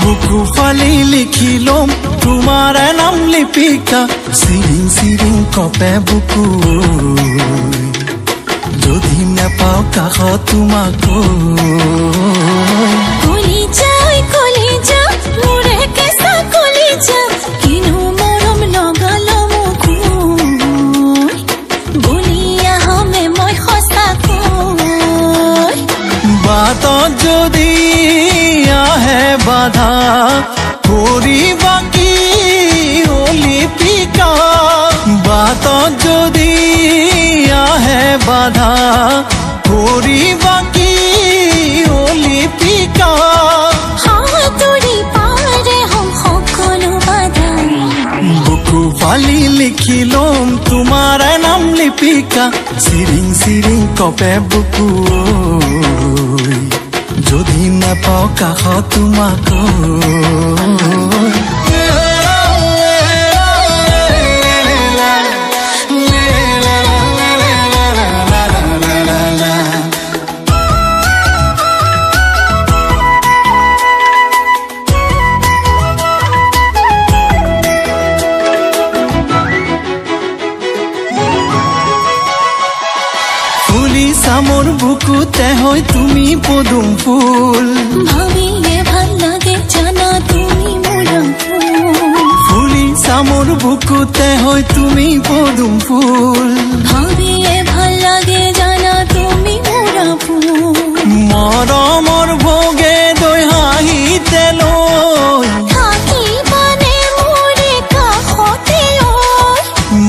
বুকু ফালি লিখিলম তোমাৰ নাম লিপিকা চিৰিং চিৰিং কপে বুকু যদি নাপাও কাষ তোমাক কলিজা মোৰে কেঁচা কলিজা কিনো মৰম লগালো মোক বলি আহমে মই সঁচাকৈ বাটত যদি আহে বাধা কৰিবা কি লিপিকা বাটত যদি আহে বাধা কৰিবা কি লিপিকা হাতুৰি পাৰে হম সকলো বাধা বুকু ফালি লিখিলম তোমাৰ নাম লিপিকা চিৰিং চিৰিং কপে বুকু যদি নাপাও কাষ তোমাক মোৰ বুকুতে হয় তুমি পদুম ফুল ভাবিয়ে ভাল লাগে জানা তুমি মোৰ ফুলিছা মোৰ বুকুতে হয় তুমি পদুম ফুল ভাবিয়ে ভাল লাগে জানা তুমি মোৰ মৰমৰ ভোগে দৈ হাঁহিতে লৈ থাকিবানে মোৰে কাষতে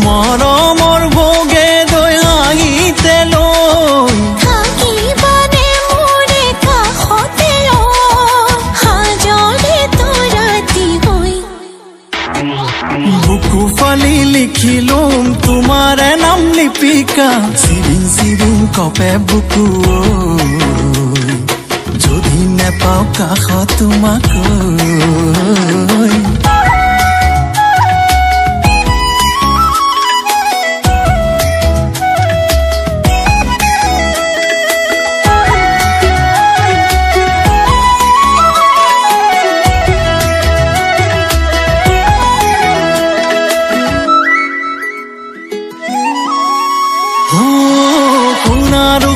মৰমৰ ভোগে দৈ হাঁহিতে লৈ থাকিবানে মোৰে কাষতে হাজৰে তৰাতি হৈ বুকু ফালি লিখিলম তোমাৰ নাম লিপিকা চিৰিং চিৰিং কপে বুকু যদি নেপাও কাষ তোমাক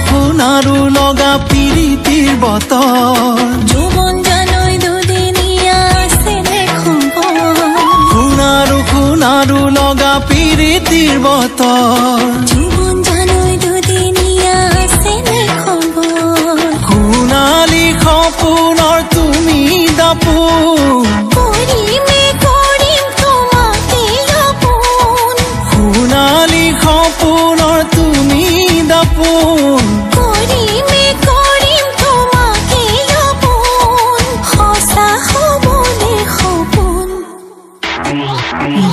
শুনাৰু লগা পিৰিতিৰ বতৰ যৌৱন জানৈ দুদিনীয়া আছে খবৰ শুনাৰু লগা পিৰিতিৰ বতৰ যৌৱন জানৈ দুদিনীয়া আছে খবৰ সোণালী সপোনৰ তুমি দাপোন কৰিম তোমাকে আপোন সোণালী সপোনৰ তুমি দাপোন কৰিম তোমাকে আপোন সঁচা হ'বনে সপোন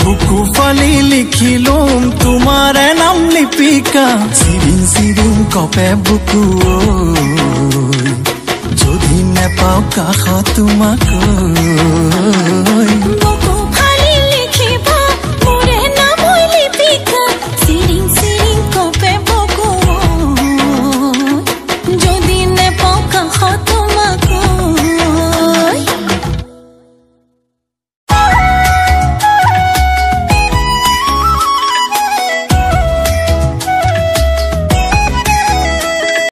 বুকু ফালি লিখিলম তোমাৰ নাম লিপিকা চিৰিং চিৰিং কপে বুকু যদি নেপাও কাষ তোমাক